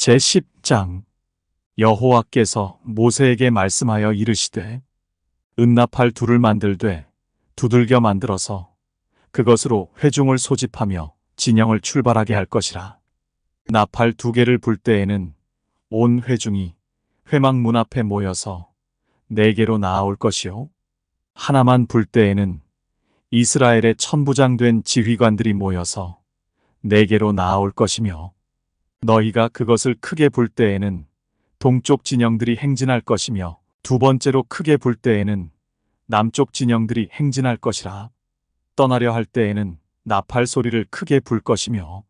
제10장 여호와께서 모세에게 말씀하여 이르시되 은나팔 둘을 만들되 두들겨 만들어서 그것으로 회중을 소집하며 진영을 출발하게 할 것이라. 나팔 두 개를 불 때에는 온 회중이 회막 문 앞에 모여서 네개로 나아올 것이요 하나만 불 때에는 이스라엘의 천부장된 지휘관들이 모여서 네개로 나아올 것이며 너희가 그것을 크게 불 때에는 동쪽 진영들이 행진할 것이며 두 번째로 크게 불 때에는 남쪽 진영들이 행진할 것이라. 떠나려 할 때에는 나팔 소리를 크게 불 것이며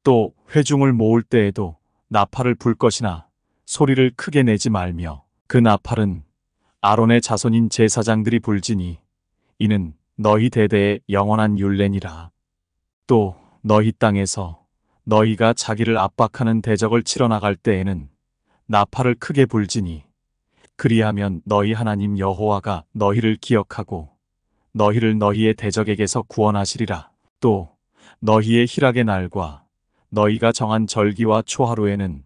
또 회중을 모을 때에도 나팔을 불 것이나 소리를 크게 내지 말며 그 나팔은 아론의 자손인 제사장들이 불지니 이는 너희 대대의 영원한 율례니라. 또 너희 땅에서 너희가 자기를 압박하는 대적을 치러 나갈 때에는 나팔을 크게 불지니 그리하면 너희 하나님 여호와가 너희를 기억하고 너희를 너희의 대적에게서 구원하시리라. 또 너희의 희락의 날과 너희가 정한 절기와 초하루에는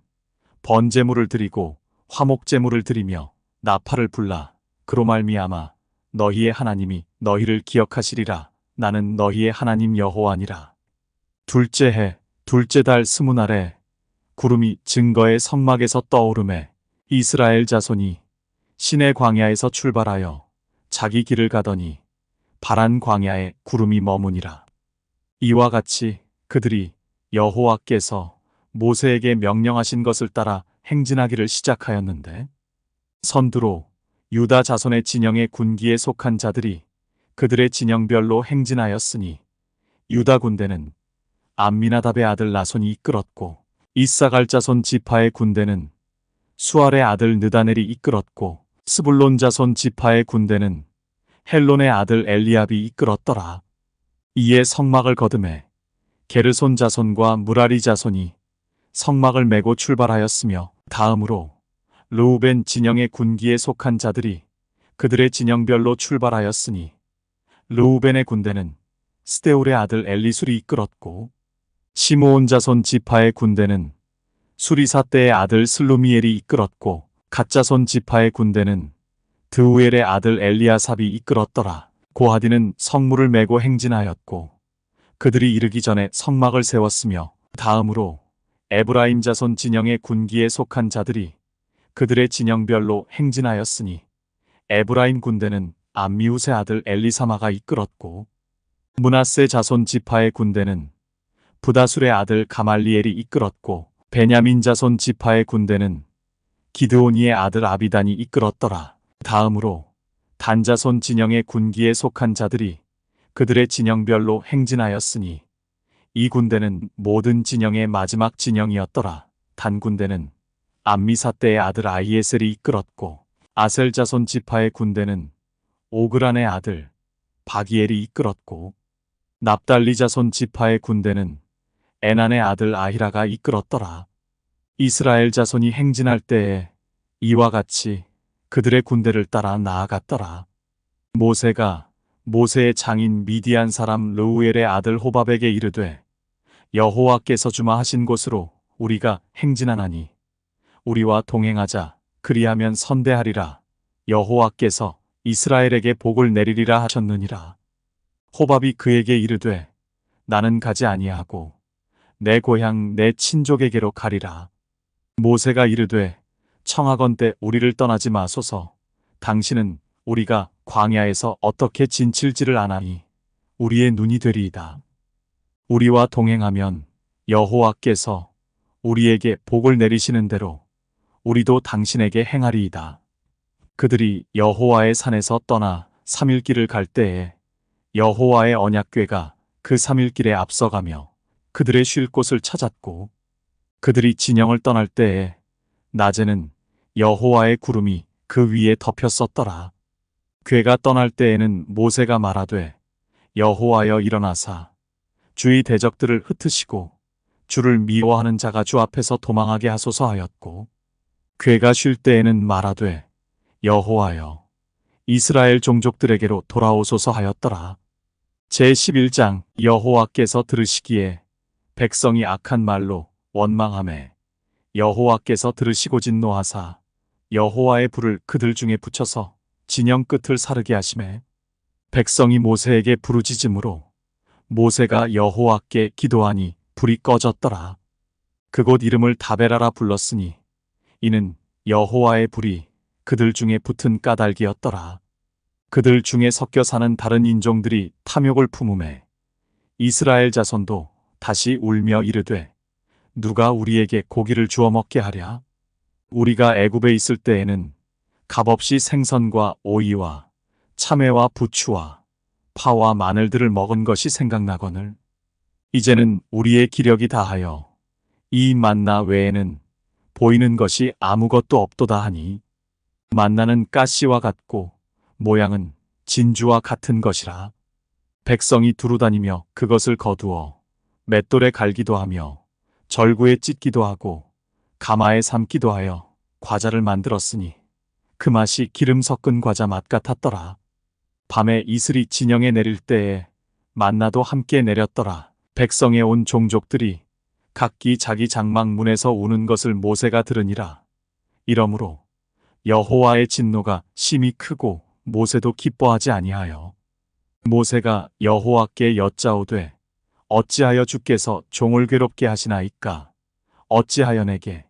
번제물을 드리고 화목제물을 드리며 나팔을 불라. 그로 말미암아 너희의 하나님이 너희를 기억하시리라. 나는 너희의 하나님 여호와니라. 둘째 해 둘째 달 20날에 구름이 증거의 성막에서 떠오르매 이스라엘 자손이 시내 광야에서 출발하여 자기 길을 가더니 바란 광야에 구름이 머무니라. 이와 같이 그들이 여호와께서 모세에게 명령하신 것을 따라 행진하기를 시작하였는데 선두로 유다 자손의 진영의 군기에 속한 자들이 그들의 진영별로 행진하였으니 유다 군대는 암미나답의 아들 나손이 이끌었고 이사갈 자손 지파의 군대는 수알의 아들 느다넬이 이끌었고 스불론 자손 지파의 군대는 헬론의 아들 엘리압이 이끌었더라. 이에 성막을 거두매 게르손 자손과 무라리 자손이 성막을 메고 출발하였으며 다음으로 르우벤 진영의 군기에 속한 자들이 그들의 진영별로 출발하였으니 르우벤의 군대는 스데울의 아들 엘리술이 이끌었고 시므온 자손 지파의 군대는 수리사떼의 아들 슬루미엘이 이끌었고 갓 자손 지파의 군대는 드우엘의 아들 엘리아삽이 이끌었더라. 고하디는 성물을 메고 행진하였고 그들이 이르기 전에 성막을 세웠으며 다음으로 에브라임 자손 진영의 군기에 속한 자들이 그들의 진영별로 행진하였으니 에브라임 군대는 암미우스의 아들 엘리사마가 이끌었고 므낫세 자손 지파의 군대는 부다술의 아들 가말리엘이 이끌었고 베냐민 자손 지파의 군대는 기드오니의 아들 아비단이 이끌었더라. 다음으로 단 자손 진영의 군기에 속한 자들이 그들의 진영별로 행진하였으니 이 군대는 모든 진영의 마지막 진영이었더라. 단 군대는 암미사떼의 아들 아히에셀이 이끌었고 아셀 자손 지파의 군대는 오그란의 아들 바기엘이 이끌었고 납달리 자손 지파의 군대는 에난의 아들 아히라가 이끌었더라. 이스라엘 자손이 행진할 때에 이와 같이 그들의 군대를 따라 나아갔더라. 모세가 모세의 장인 미디안 사람 르우엘의 아들 호밥에게 이르되 여호와께서 주마하신 곳으로 우리가 행진하나니 우리와 동행하자. 그리하면 선대하리라. 여호와께서 이스라엘에게 복을 내리리라 하셨느니라. 호밥이 그에게 이르되 나는 가지 아니하고 내 고향 내 친족에게로 가리라. 모세가 이르되 청하건대 우리를 떠나지 마소서. 당신은 우리가 광야에서 어떻게 진칠지를 아나니 우리의 눈이 되리이다. 우리와 동행하면 여호와께서 우리에게 복을 내리시는 대로 우리도 당신에게 행하리이다. 그들이 여호와의 산에서 떠나 3일 길을 갈 때에 여호와의 언약궤가 그 3일 길에 앞서가며 그들의 쉴 곳을 찾았고 그들이 진영을 떠날 때에 낮에는 여호와의 구름이 그 위에 덮였었더라. 궤가 떠날 때에는 모세가 말하되 여호와여 일어나사 주의 대적들을 흩으시고 주를 미워하는 자가 주 앞에서 도망하게 하소서 하였고 궤가 쉴 때에는 말하되 여호와여 이스라엘 종족들에게로 돌아오소서 하였더라. 제11장 여호와께서 들으시기에 백성이 악한 말로 원망하매 여호와께서 들으시고 진노하사 여호와의 불을 그들 중에 붙여서 진영 끝을 사르게 하시매 백성이 모세에게 부르짖음으로 모세가 여호와께 기도하니 불이 꺼졌더라. 그곳 이름을 다베라라 불렀으니 이는 여호와의 불이 그들 중에 붙은 까닭이었더라. 그들 중에 섞여 사는 다른 인종들이 탐욕을 품음에 이스라엘 자손도 다시 울며 이르되 누가 우리에게 고기를 주어 먹게 하랴? 우리가 애굽에 있을 때에는 값없이 생선과 오이와 참외와 부추와 파와 마늘들을 먹은 것이 생각나거늘 이제는 우리의 기력이 다하여 이 만나 외에는 보이는 것이 아무것도 없도다 하니 만나는 가시와 같고 모양은 진주와 같은 것이라. 백성이 두루다니며 그것을 거두어 맷돌에 갈기도 하며 절구에 찢기도 하고 가마에 삶기도 하여 과자를 만들었으니 그 맛이 기름 섞은 과자 맛 같았더라. 밤에 이슬이 진영에 내릴 때에 만나도 함께 내렸더라. 백성의 온 종족들이 각기 자기 장막 문에서 우는 것을 모세가 들으니라. 이러므로 여호와의 진노가 심히 크고 모세도 기뻐하지 아니하여 모세가 여호와께 여짜오되 어찌하여 주께서 종을 괴롭게 하시나이까? 어찌하여 내게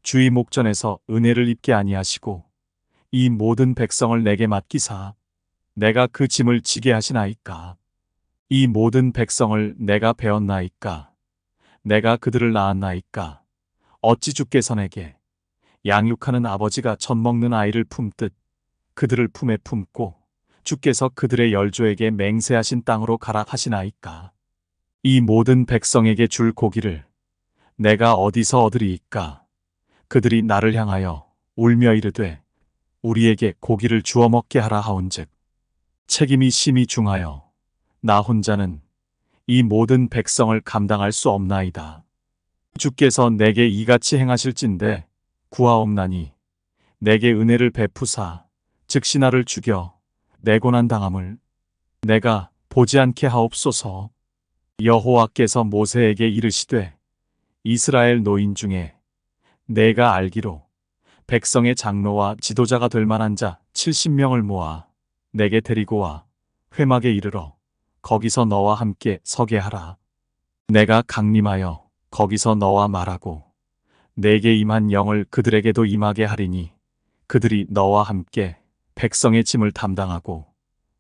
주의 목전에서 은혜를 입게 아니하시고 이 모든 백성을 내게 맡기사 내가 그 짐을 지게 하시나이까? 이 모든 백성을 내가 배웠나이까? 내가 그들을 낳았나이까? 어찌 주께서 내게 양육하는 아버지가 젖 먹는 아이를 품듯 그들을 품에 품고 주께서 그들의 열조에게 맹세하신 땅으로 가라 하시나이까? 이 모든 백성에게 줄 고기를 내가 어디서 얻으리이까? 그들이 나를 향하여 울며 이르되 우리에게 고기를 주어 먹게 하라 하온즉 책임이 심히 중하여 나 혼자는 이 모든 백성을 감당할 수 없나이다. 주께서 내게 이같이 행하실진대 구하옵나니 내게 은혜를 베푸사 즉시 나를 죽여 내 고난 당함을 내가 보지 않게 하옵소서. 여호와께서 모세에게 이르시되 이스라엘 노인 중에 내가 알기로 백성의 장로와 지도자가 될 만한 자 70명을 모아 내게 데리고 와 회막에 이르러 거기서 너와 함께 서게 하라. 내가 강림하여 거기서 너와 말하고 내게 임한 영을 그들에게도 임하게 하리니 그들이 너와 함께 백성의 짐을 담당하고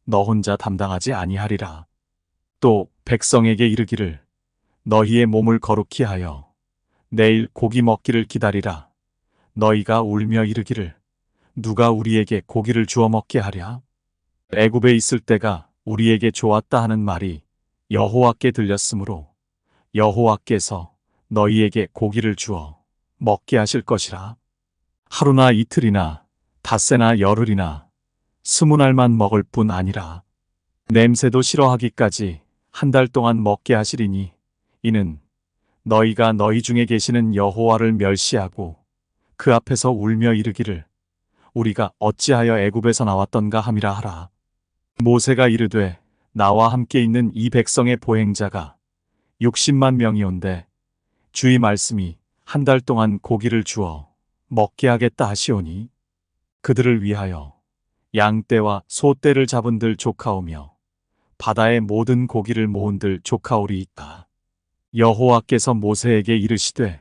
너 혼자 담당하지 아니하리라. 또 백성에게 이르기를 너희의 몸을 거룩히 하여 내일 고기 먹기를 기다리라. 너희가 울며 이르기를 누가 우리에게 고기를 주어 먹게 하랴? 애굽에 있을 때가 우리에게 좋았다 하는 말이 여호와께 들렸으므로 여호와께서 너희에게 고기를 주어 먹게 하실 것이라. 하루나 이틀이나 닷새나 열흘이나 20날만 먹을 뿐 아니라 냄새도 싫어하기까지 한 달 동안 먹게 하시리니 이는 너희가 너희 중에 계시는 여호와를 멸시하고 그 앞에서 울며 이르기를 우리가 어찌하여 애굽에서 나왔던가 함이라 하라. 모세가 이르되 나와 함께 있는 이 백성의 보행자가 60만 명이온데 주의 말씀이 한 달 동안 고기를 주어 먹게 하겠다 하시오니 그들을 위하여 양떼와 소떼를 잡은들 조카오며 바다의 모든 고기를 모은들 조카오리이까. 여호와께서 모세에게 이르시되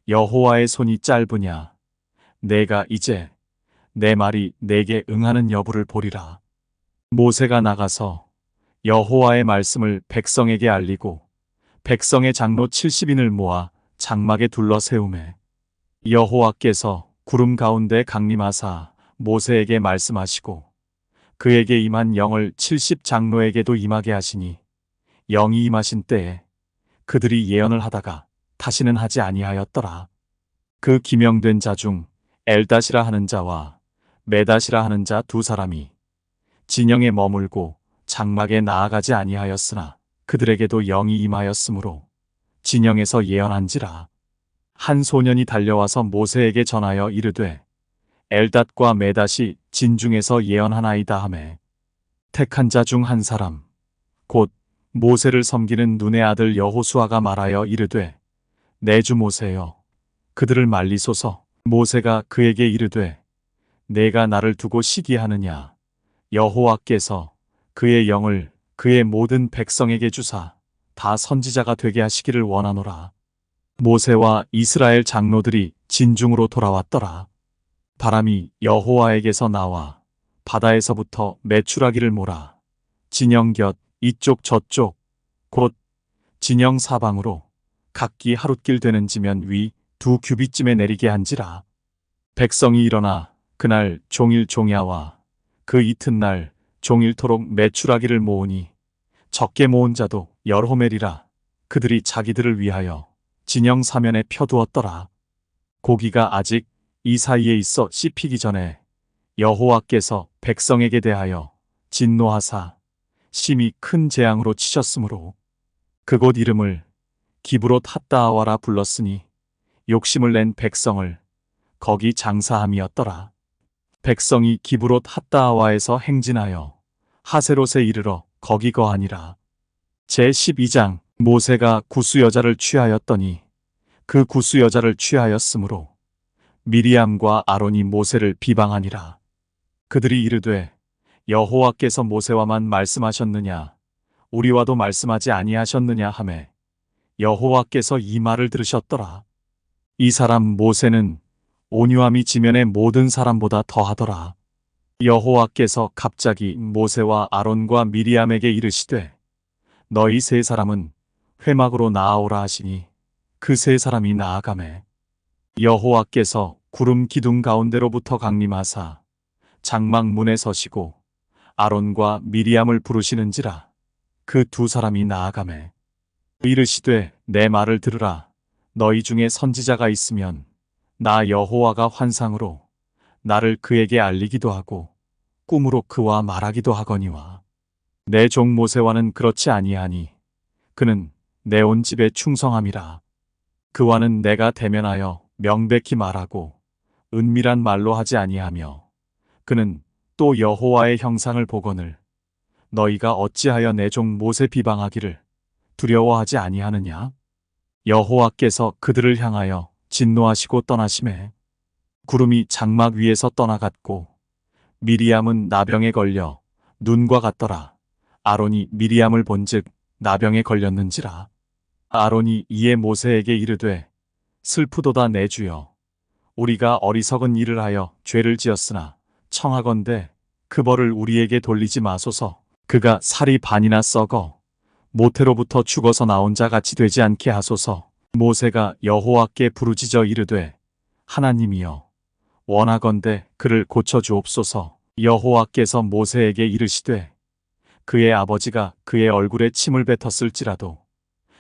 여호와의 손이 짧으냐 내가 이제 내 말이 내게 응하는 여부를 보리라. 모세가 나가서 여호와의 말씀을 백성에게 알리고 백성의 장로 70인을 모아 장막에 둘러 세우매 여호와께서 구름 가운데 강림하사 모세에게 말씀하시고 그에게 임한 영을 70장로에게도 임하게 하시니 영이 임하신 때에 그들이 예언을 하다가 다시는 하지 아니하였더라. 그 기명된 자 중 엘닷이라 하는 자와 메닷이라 하는 자 두 사람이 진영에 머물고 장막에 나아가지 아니하였으나 그들에게도 영이 임하였으므로 진영에서 예언한지라. 한 소년이 달려와서 모세에게 전하여 이르되 엘닷과 메닷이 진중에서 예언하나이다 하매 택한 자 중 한 사람 곧 모세를 섬기는 눈의 아들 여호수아가 말하여 이르되 내 주 모세여 그들을 말리소서. 모세가 그에게 이르되 내가 나를 두고 시기하느냐. 여호와께서 그의 영을 그의 모든 백성에게 주사 다 선지자가 되게 하시기를 원하노라. 모세와 이스라엘 장로들이 진중으로 돌아왔더라. 바람이 여호와에게서 나와 바다에서부터 메추라기를 몰아 진영 곁 이쪽 저쪽 곧 진영 사방으로 각기 하룻길 되는 지면 위 2규빗쯤에 내리게 한지라. 백성이 일어나 그날 종일 종야와 그 이튿날 종일토록 메추라기를 모으니 적게 모은 자도 열호멜이라. 그들이 자기들을 위하여 진영 사면에 펴두었더라. 고기가 아직 이 사이에 있어 씹히기 전에 여호와께서 백성에게 대하여 진노하사 심히 큰 재앙으로 치셨으므로 그곳 이름을 기브롯 핫다아와라 불렀으니 욕심을 낸 백성을 거기 장사함이었더라. 백성이 기브롯 핫다아와에서 행진하여 하세롯에 이르러 거기 거하니라. 제12장. 모세가 구스 여자를 취하였더니 그 구스 여자를 취하였으므로 미리암과 아론이 모세를 비방하니라. 그들이 이르되 여호와께서 모세와만 말씀하셨느냐 우리와도 말씀하지 아니하셨느냐 하매 여호와께서 이 말을 들으셨더라. 이 사람 모세는 온유함이 지면의 모든 사람보다 더하더라. 여호와께서 갑자기 모세와 아론과 미리암에게 이르시되 너희 세 사람은 회막으로 나아오라 하시니 그 세 사람이 나아가매 여호와께서 구름 기둥 가운데로부터 강림하사 장막 문에 서시고 아론과 미리암을 부르시는지라. 그 두 사람이 나아가매 이르시되 내 말을 들으라. 너희 중에 선지자가 있으면 나 여호와가 환상으로 나를 그에게 알리기도 하고 꿈으로 그와 말하기도 하거니와 내 종 모세와는 그렇지 아니하니 그는 내 온 집에 충성함이라. 그와는 내가 대면하여 명백히 말하고 은밀한 말로 하지 아니하며 그는 또 여호와의 형상을 보거늘 너희가 어찌하여 내 종 모세 비방하기를 두려워하지 아니하느냐. 여호와께서 그들을 향하여 진노하시고 떠나심에 구름이 장막 위에서 떠나갔고 미리암은 나병에 걸려 눈과 같더라. 아론이 미리암을 본즉 나병에 걸렸는지라. 아론이 이에 모세에게 이르되 슬프도다 내 주여 우리가 어리석은 일을 하여 죄를 지었으나 청하건대 그 벌을 우리에게 돌리지 마소서. 그가 살이 반이나 썩어 모태로부터 죽어서 나온 자 같이 되지 않게 하소서. 모세가 여호와께 부르짖어 이르되 하나님이여 원하건대 그를 고쳐주옵소서. 여호와께서 모세에게 이르시되 그의 아버지가 그의 얼굴에 침을 뱉었을지라도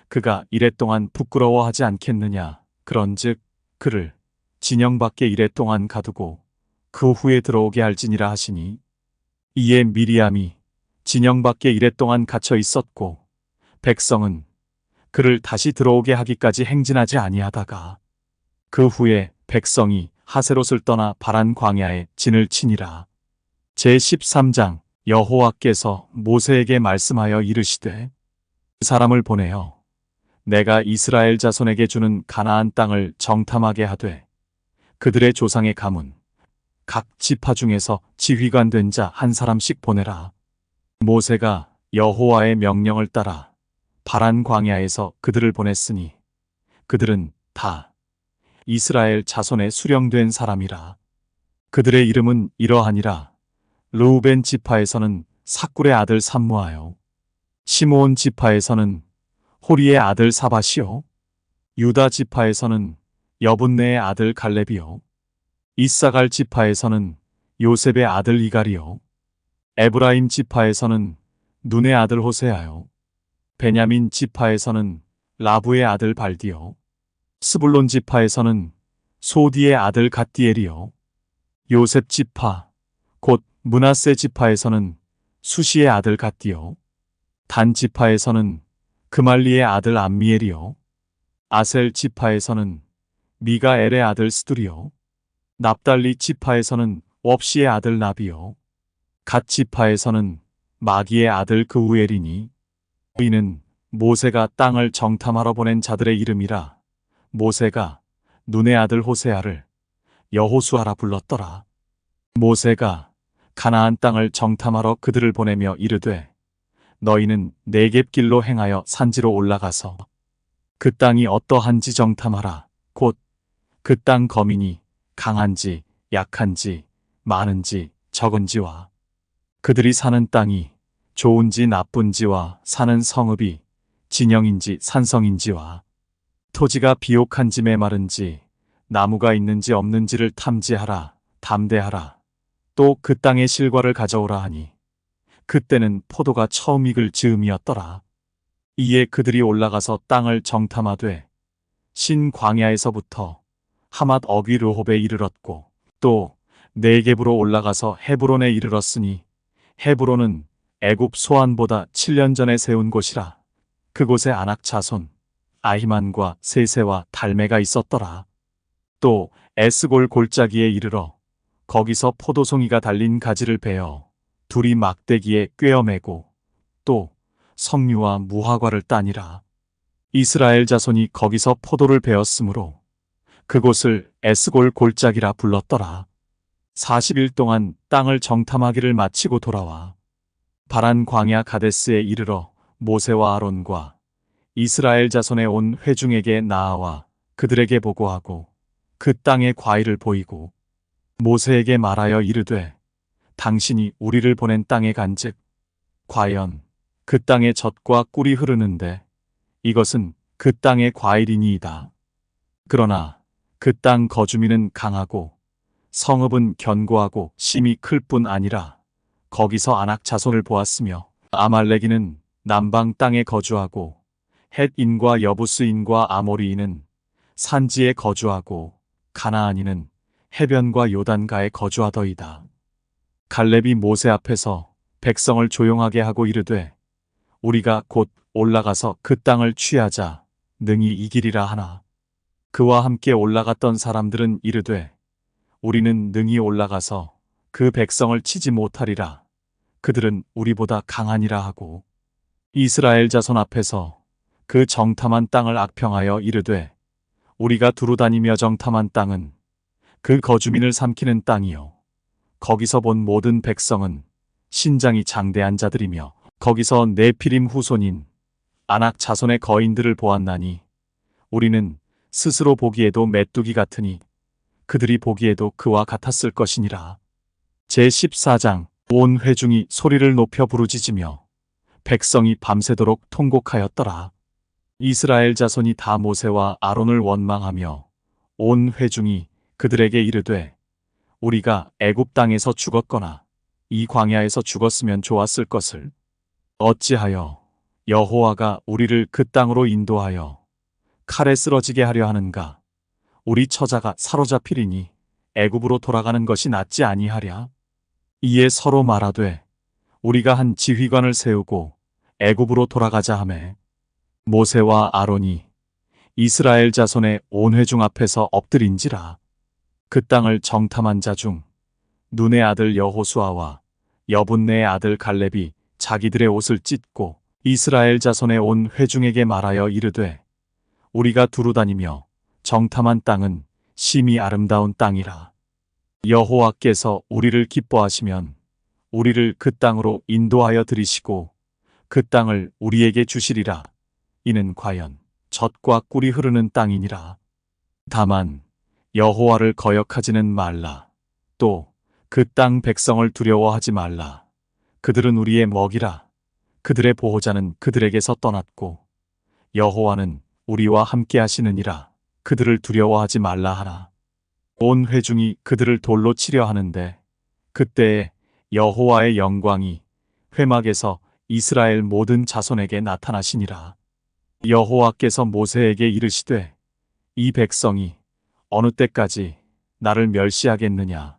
그가 이랫동안 부끄러워하지 않겠느냐. 그런즉 그를 진영 밖에 이랫동안 가두고 그 후에 들어오게 할지니라 하시니 이에 미리암이 진영 밖에 이랫동안 갇혀 있었고 백성은 그를 다시 들어오게 하기까지 행진하지 아니하다가 그 후에 백성이 하세롯을 떠나 바란 광야에 진을 치니라. 제13장. 여호와께서 모세에게 말씀하여 이르시되 사람을 보내어 내가 이스라엘 자손에게 주는 가나안 땅을 정탐하게 하되 그들의 조상의 가문 각 지파 중에서 지휘관 된 자 한 사람씩 보내라. 모세가 여호와의 명령을 따라 바란 광야에서 그들을 보냈으니 그들은 다 이스라엘 자손의 수령된 사람이라. 그들의 이름은 이러하니라. 르우벤 지파에서는 사꿀의 아들 삼무하요. 시므온 지파에서는 호리의 아들 사밧이요. 유다 지파에서는 여분네의 아들 갈렙이요. 이사갈 지파에서는 요셉의 아들 이갈이요. 에브라임 지파에서는 눈의 아들 호세아요. 베냐민 지파에서는 라부의 아들 발디요. 스불론 지파에서는 소디의 아들 갓디엘이요. 요셉 지파 곧 므낫세 지파에서는 수시의 아들 갓디요. 단 지파에서는 그말리의 아들 암미엘이요. 아셀 지파에서는 미가엘의 아들 스두리요. 납달리 지파에서는 웁시의 아들 나비요. 갓 지파에서는 마기의 아들 그우엘이니 이는 모세가 땅을 정탐하러 보낸 자들의 이름이라. 모세가 눈의 아들 호세아를 여호수아라 불렀더라. 모세가 가나안 땅을 정탐하러 그들을 보내며 이르되 너희는 네겝길로 행하여 산지로 올라가서 그 땅이 어떠한지 정탐하라. 곧 그 땅 거민이 강한지 약한지 많은지 적은지와 그들이 사는 땅이 좋은지 나쁜지와 사는 성읍이 진영인지 산성인지와 토지가 비옥한지 메마른지 나무가 있는지 없는지를 탐지하라. 담대하라. 또 그 땅의 실과를 가져오라 하니 그때는 포도가 처음 익을 즈음이었더라. 이에 그들이 올라가서 땅을 정탐하되 신 광야에서부터 하맛 어귀 르홉에 이르렀고 또 네겝으로 올라가서 헤브론에 이르렀으니 헤브론은 애굽 소안보다 7년 전에 세운 곳이라. 그곳에 아낙 자손 아히만과 세세와 달메가 있었더라. 또 에스골 골짜기에 이르러 거기서 포도송이가 달린 가지를 베어 둘이 막대기에 꿰어매고 또 석류와 무화과를 따니라. 이스라엘 자손이 거기서 포도를 베었으므로 그곳을 에스골 골짜기라 불렀더라. 40일 동안 땅을 정탐하기를 마치고 돌아와 바란 광야 가데스에 이르러 모세와 아론과 이스라엘 자손의 온 회중에게 나아와 그들에게 보고하고 그 땅의 과일을 보이고 모세에게 말하여 이르되 당신이 우리를 보낸 땅에 간즉 과연 그 땅의 젖과 꿀이 흐르는데 이것은 그 땅의 과일이니이다. 그러나 그 땅 거주민은 강하고 성읍은 견고하고 심이 클 뿐 아니라 거기서 아낙 자손을 보았으며 아말렉인은 남방 땅에 거주하고 헷인과 여부스인과 아모리인은 산지에 거주하고 가나안인은 해변과 요단가에 거주하더이다. 갈렙이 모세 앞에서 백성을 조용하게 하고 이르되 우리가 곧 올라가서 그 땅을 취하자 능히 이기리라 하나. 그와 함께 올라갔던 사람들은 이르되 우리는 능히 올라가서 그 백성을 치지 못하리라. 그들은 우리보다 강하니라 하고 이스라엘 자손 앞에서 그 정탐한 땅을 악평하여 이르되 우리가 두루 다니며 정탐한 땅은 그 거주민을 삼키는 땅이요 거기서 본 모든 백성은 신장이 장대한 자들이며 거기서 네피림 후손인 아낙 자손의 거인들을 보았나니 우리는 스스로 보기에도 메뚜기 같으니 그들이 보기에도 그와 같았을 것이니라. 제14장 온 회중이 소리를 높여 부르짖으며 백성이 밤새도록 통곡하였더라. 이스라엘 자손이 다 모세와 아론을 원망하며 온 회중이 그들에게 이르되 우리가 애굽 땅에서 죽었거나 이 광야에서 죽었으면 좋았을 것을 어찌하여 여호와가 우리를 그 땅으로 인도하여 칼에 쓰러지게 하려 하는가. 우리 처자가 사로잡히리니 애굽으로 돌아가는 것이 낫지 아니하랴. 이에 서로 말하되 우리가 한 지휘관을 세우고 애굽으로 돌아가자 하매 모세와 아론이 이스라엘 자손의 온 회중 앞에서 엎드린지라. 그 땅을 정탐한 자 중 눈의 아들 여호수아와 여분네의 아들 갈렙이 자기들의 옷을 찢고 이스라엘 자손의 온 회중에게 말하여 이르되 우리가 두루 다니며 정탐한 땅은 심히 아름다운 땅이라. 여호와께서 우리를 기뻐하시면 우리를 그 땅으로 인도하여 들이시고 그 땅을 우리에게 주시리라. 이는 과연 젖과 꿀이 흐르는 땅이니라. 다만 여호와를 거역하지는 말라. 또 그 땅 백성을 두려워하지 말라. 그들은 우리의 먹이라. 그들의 보호자는 그들에게서 떠났고 여호와는 우리와 함께 하시느니라. 그들을 두려워하지 말라 하라. 온 회중이 그들을 돌로 치려 하는데 그때에 여호와의 영광이 회막에서 이스라엘 모든 자손에게 나타나시니라. 여호와께서 모세에게 이르시되 이 백성이 어느 때까지 나를 멸시하겠느냐.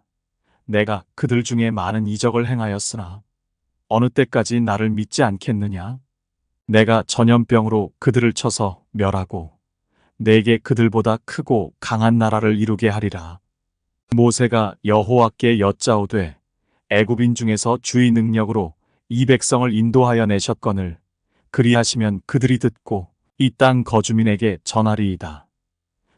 내가 그들 중에 많은 이적을 행하였으나 어느 때까지 나를 믿지 않겠느냐. 내가 전염병으로 그들을 쳐서 멸하고 내게 그들보다 크고 강한 나라를 이루게 하리라. 모세가 여호와께 여짜오되 애굽인 중에서 주의 능력으로 이 백성을 인도하여 내셨거늘 그리하시면 그들이 듣고 이 땅 거주민에게 전하리이다.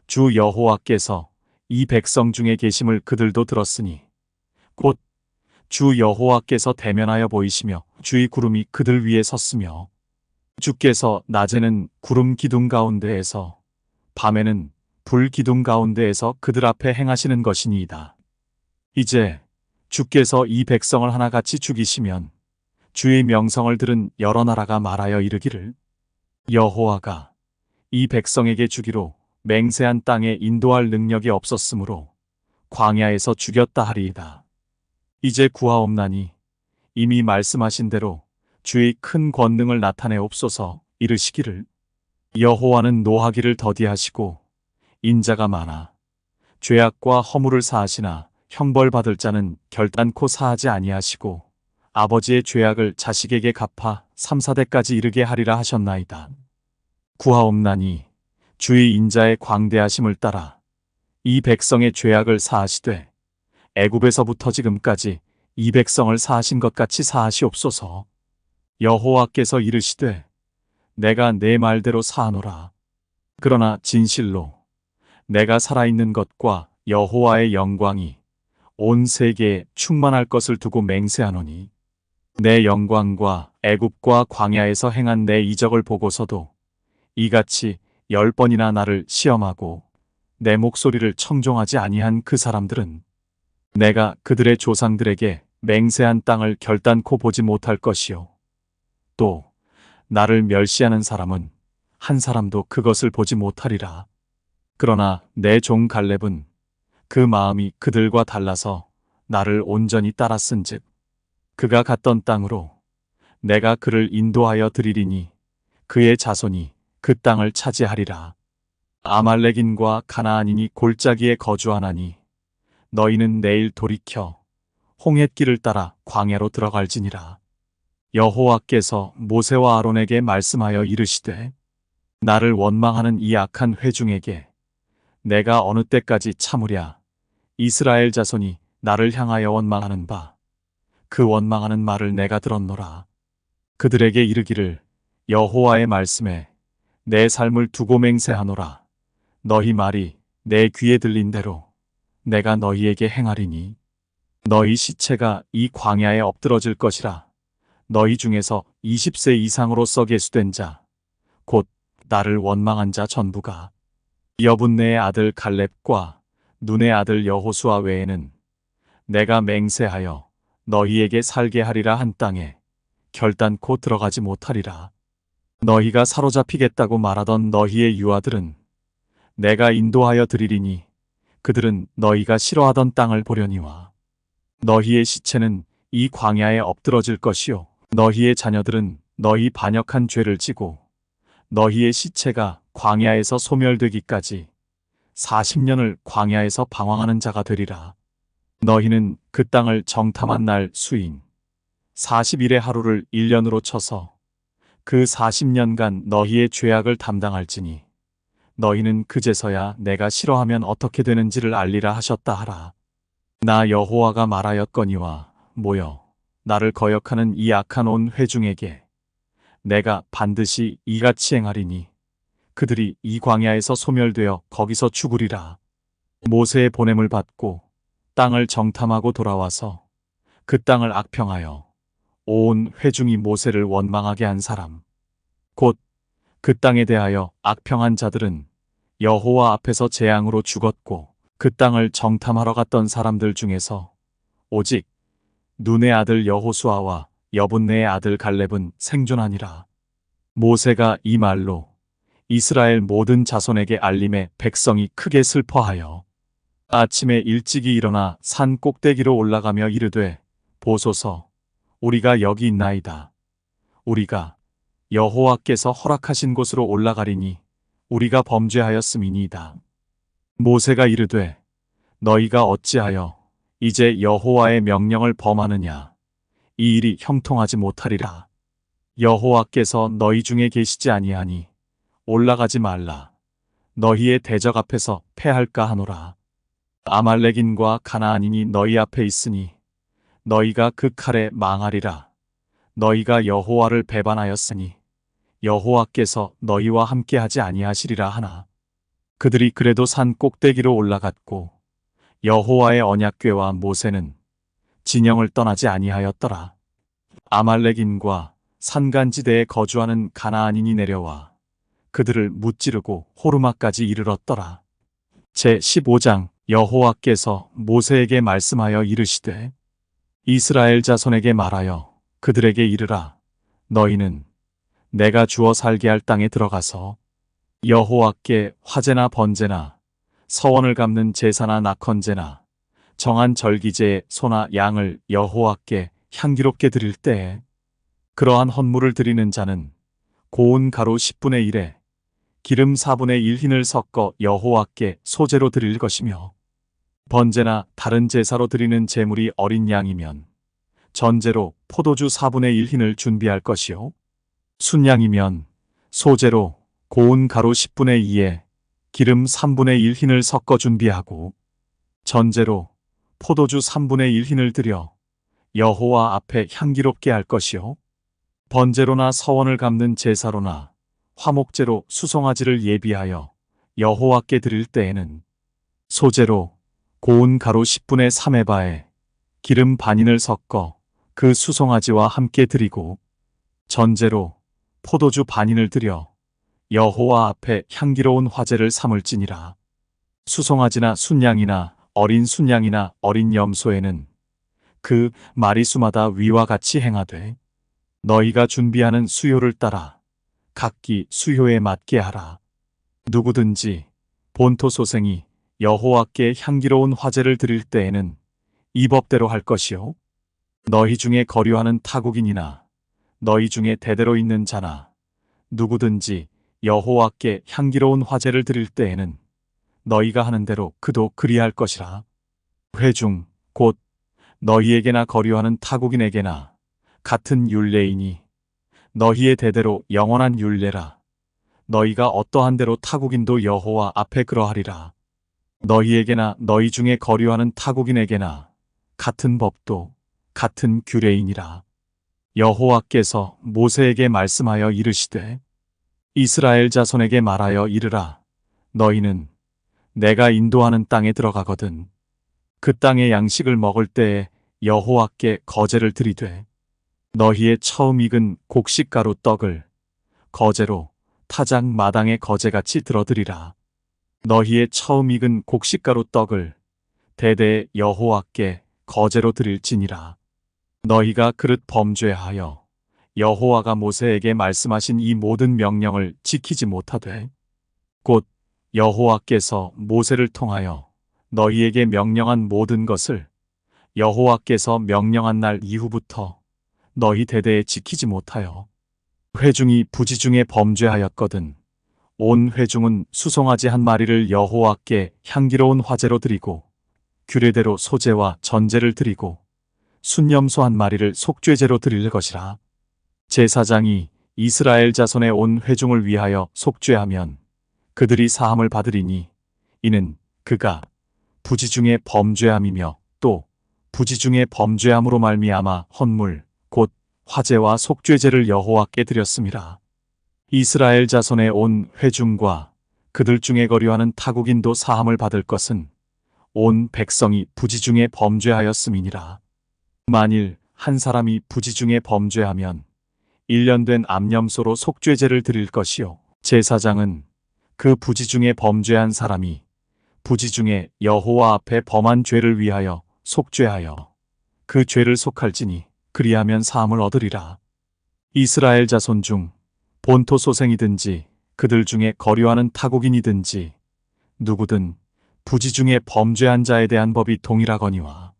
주 여호와께서 이 백성 중에 계심을 그들도 들었으니 곧 주 여호와께서 대면하여 보이시며 주의 구름이 그들 위에 섰으며 주께서 낮에는 구름 기둥 가운데에서 밤에는 불 기둥 가운데에서 그들 앞에 행하시는 것이니이다. 이제 주께서 이 백성을 하나같이 죽이시면 주의 명성을 들은 여러 나라가 말하여 이르기를 여호와가 이 백성에게 주기로 맹세한 땅에 인도할 능력이 없었으므로 광야에서 죽였다 하리이다. 이제 구하옵나니 이미 말씀하신 대로 주의 큰 권능을 나타내옵소서. 이르시기를 여호와는 노하기를 더디하시고 인자가 많아 죄악과 허물을 사하시나 형벌받을 자는 결단코 사하지 아니하시고 아버지의 죄악을 자식에게 갚아 3, 4대까지 이르게 하리라 하셨나이다. 구하옵나니 주의 인자의 광대하심을 따라 이 백성의 죄악을 사하시되 애굽에서부터 지금까지 이 백성을 사하신 것 같이 사하시옵소서. 여호와께서 이르시되 내가 내 말대로 사하노라. 그러나 진실로 내가 살아있는 것과 여호와의 영광이 온 세계에 충만할 것을 두고 맹세하노니 내 영광과 애굽과 광야에서 행한 내 이적을 보고서도 이같이 10번이나 나를 시험하고 내 목소리를 청종하지 아니한 그 사람들은 내가 그들의 조상들에게 맹세한 땅을 결단코 보지 못할 것이요 또 나를 멸시하는 사람은 한 사람도 그것을 보지 못하리라. 그러나 내 종 갈렙은 그 마음이 그들과 달라서 나를 온전히 따랐은즉 그가 갔던 땅으로 내가 그를 인도하여 드리리니 그의 자손이 그 땅을 차지하리라. 아말렉인과 가나안인이 골짜기에 거주하나니 너희는 내일 돌이켜 홍해길을 따라 광야로 들어갈지니라. 여호와께서 모세와 아론에게 말씀하여 이르시되 나를 원망하는 이 악한 회중에게 내가 어느 때까지 참으랴. 이스라엘 자손이 나를 향하여 원망하는 바 그 원망하는 말을 내가 들었노라. 그들에게 이르기를 여호와의 말씀에 내 삶을 두고 맹세하노라. 너희 말이 내 귀에 들린 대로 내가 너희에게 행하리니 너희 시체가 이 광야에 엎드러질 것이라. 너희 중에서 20세 이상으로서 계수된 자 곧 나를 원망한 자 전부가 여분네의 아들 갈렙과 눈의 아들 여호수아 외에는 내가 맹세하여 너희에게 살게 하리라 한 땅에 결단코 들어가지 못하리라. 너희가 사로잡히겠다고 말하던 너희의 유아들은 내가 인도하여 드리리니 그들은 너희가 싫어하던 땅을 보려니와 너희의 시체는 이 광야에 엎드러질 것이요 너희의 자녀들은 너희 반역한 죄를 지고 너희의 시체가 광야에서 소멸되기까지 40년을 광야에서 방황하는 자가 되리라. 너희는 그 땅을 정탐한 날 수인 40일의 하루를 1년으로 쳐서 그 40년간 너희의 죄악을 담당할지니 너희는 그제서야 내가 싫어하면 어떻게 되는지를 알리라 하셨다 하라. 나 여호와가 말하였거니와 모여 나를 거역하는 이 악한 온 회중에게 내가 반드시 이같이 행하리니 그들이 이 광야에서 소멸되어 거기서 죽으리라. 모세의 보냄을 받고 땅을 정탐하고 돌아와서 그 땅을 악평하여 온 회중이 모세를 원망하게 한 사람 곧 그 땅에 대하여 악평한 자들은 여호와 앞에서 재앙으로 죽었고 그 땅을 정탐하러 갔던 사람들 중에서 오직 눈의 아들 여호수아와 여분네의 아들 갈렙은 생존하니라. 모세가 이 말로 이스라엘 모든 자손에게 알림에 백성이 크게 슬퍼하여 아침에 일찍이 일어나 산 꼭대기로 올라가며 이르되 보소서 우리가 여기 있나이다. 우리가 여호와께서 허락하신 곳으로 올라가리니 우리가 범죄하였음이니이다. 모세가 이르되 너희가 어찌하여 이제 여호와의 명령을 범하느냐. 이 일이 형통하지 못하리라. 여호와께서 너희 중에 계시지 아니하니 올라가지 말라. 너희의 대적 앞에서 패할까 하노라. 아말렉인과 가나안인이 너희 앞에 있으니 너희가 그 칼에 망하리라. 너희가 여호와를 배반하였으니 여호와께서 너희와 함께하지 아니하시리라 하나. 그들이 그래도 산 꼭대기로 올라갔고 여호와의 언약궤와 모세는 진영을 떠나지 아니하였더라. 아말렉인과 산간지대에 거주하는 가나안인이 내려와 그들을 무찌르고 호르마까지 이르렀더라. 제 15장. 여호와께서 모세에게 말씀하여 이르시되 이스라엘 자손에게 말하여 그들에게 이르라. 너희는 내가 주어 살게 할 땅에 들어가서 여호와께 화제나 번제나 서원을 갚는 제사나 낙헌제나 정한 절기제의 소나 양을 여호와께 향기롭게 드릴 때에 그러한 헌물을 드리는 자는 고운 가루 10분의 1에 기름 4분의 1 흰을 섞어 여호와께 소제로 드릴 것이며 번제나 다른 제사로 드리는 제물이 어린 양이면 전제로 포도주 4분의 1 흰을 준비할 것이요 순양이면 소제로 고운 가루 10분의 2에 기름 3분의 1 흰을 섞어 준비하고 전제로 포도주 3분의 1 흰을 드려 여호와 앞에 향기롭게 할 것이요 번제로나 서원을 갚는 제사로나 화목제로 수송아지를 예비하여 여호와께 드릴 때에는 소제로 고운 가루 10분의 3에바에 기름 반인을 섞어 그 수송아지와 함께 드리고 전제로 포도주 반인을 드려 여호와 앞에 향기로운 화제를 삼을지니라. 수송아지나 순양이나 어린 순양이나 어린 염소에는 그 마리수마다 위와 같이 행하되 너희가 준비하는 수요를 따라 각기 수요에 맞게 하라. 누구든지 본토 소생이 여호와께 향기로운 화제를 드릴 때에는 이 법대로 할 것이요 너희 중에 거류하는 타국인이나 너희 중에 대대로 있는 자나 누구든지 여호와께 향기로운 화제를 드릴 때에는 너희가 하는 대로 그도 그리할 것이라. 회중 곧 너희에게나 거류하는 타국인에게나 같은 율례이니 너희의 대대로 영원한 율례라. 너희가 어떠한 대로 타국인도 여호와 앞에 그러하리라. 너희에게나 너희 중에 거류하는 타국인에게나 같은 법도 같은 규례이니라. 여호와께서 모세에게 말씀하여 이르시되 이스라엘 자손에게 말하여 이르라. 너희는 내가 인도하는 땅에 들어가거든 그 땅의 양식을 먹을 때에 여호와께 거제를 드리되 너희의 처음 익은 곡식가루 떡을 거제로 타작 마당의 거제같이 들어드리라. 너희의 처음 익은 곡식가루 떡을 대대에 여호와께 거제로 드릴지니라. 너희가 그릇 범죄하여 여호와가 모세에게 말씀하신 이 모든 명령을 지키지 못하되 곧 여호와께서 모세를 통하여 너희에게 명령한 모든 것을 여호와께서 명령한 날 이후부터 너희 대대에 지키지 못하여 회중이 부지 중에 범죄하였거든 온 회중은 수송아지 한 마리를 여호와께 향기로운 화제로 드리고 규례대로 소제와 전제를 드리고 순염소 한 마리를 속죄제로 드릴 것이라. 제사장이 이스라엘 자손의 온 회중을 위하여 속죄하면 그들이 사함을 받으리니 이는 그가 부지 중에 범죄함이며 또 부지 중에 범죄함으로 말미암아 헌물 곧 화제와 속죄제를 여호와께 드렸음이라. 이스라엘 자손의 온 회중과 그들 중에 거류하는 타국인도 사함을 받을 것은 온 백성이 부지 중에 범죄하였음이니라. 만일 한 사람이 부지 중에 범죄하면 1년 된 암염소로 속죄제를 드릴 것이요 제사장은 그 부지 중에 범죄한 사람이 부지 중에 여호와 앞에 범한 죄를 위하여 속죄하여 그 죄를 속할지니 그리하면 사함을 얻으리라. 이스라엘 자손 중 본토 소생이든지 그들 중에 거류하는 타국인이든지 누구든 부지 중에 범죄한 자에 대한 법이 동일하거니와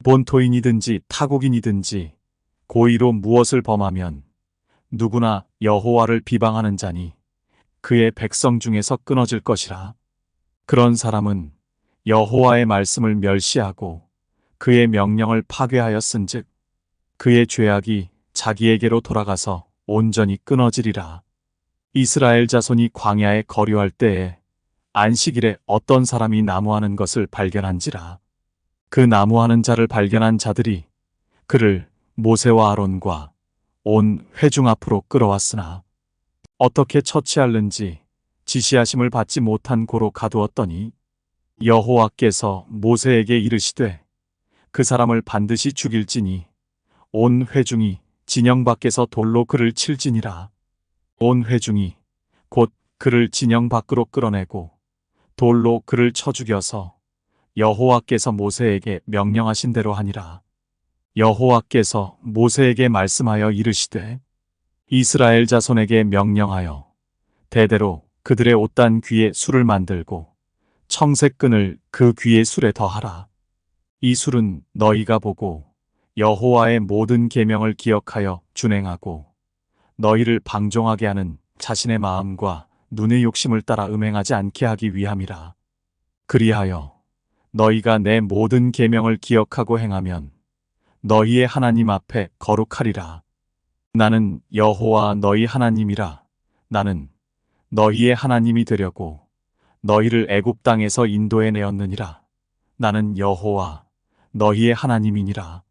본토인이든지 타국인이든지 고의로 무엇을 범하면 누구나 여호와를 비방하는 자니 그의 백성 중에서 끊어질 것이라. 그런 사람은 여호와의 말씀을 멸시하고 그의 명령을 파괴하였은즉 그의 죄악이 자기에게로 돌아가서 온전히 끊어지리라. 이스라엘 자손이 광야에 거류할 때에 안식일에 어떤 사람이 나무하는 것을 발견한지라. 그 나무하는 자를 발견한 자들이 그를 모세와 아론과 온 회중 앞으로 끌어왔으나 어떻게 처치할는지 지시하심을 받지 못한 고로 가두었더니 여호와께서 모세에게 이르시되 그 사람을 반드시 죽일지니 온 회중이 진영 밖에서 돌로 그를 칠지니라. 온 회중이 곧 그를 진영 밖으로 끌어내고 돌로 그를 쳐 죽여서 여호와께서 모세에게 명령하신 대로 하니라. 여호와께서 모세에게 말씀하여 이르시되 이스라엘 자손에게 명령하여 대대로 그들의 옷단 귀에 술을 만들고 청색끈을 그 귀의 술에 더하라. 이 술은 너희가 보고 여호와의 모든 계명을 기억하여 준행하고 너희를 방종하게 하는 자신의 마음과 눈의 욕심을 따라 음행하지 않게 하기 위함이라. 그리하여 너희가 내 모든 계명을 기억하고 행하면 너희의 하나님 앞에 거룩하리라. 나는 여호와 너희 하나님이라. 나는 너희의 하나님이 되려고 너희를 애굽 땅에서 인도해 내었느니라. 나는 여호와 너희의 하나님이니라.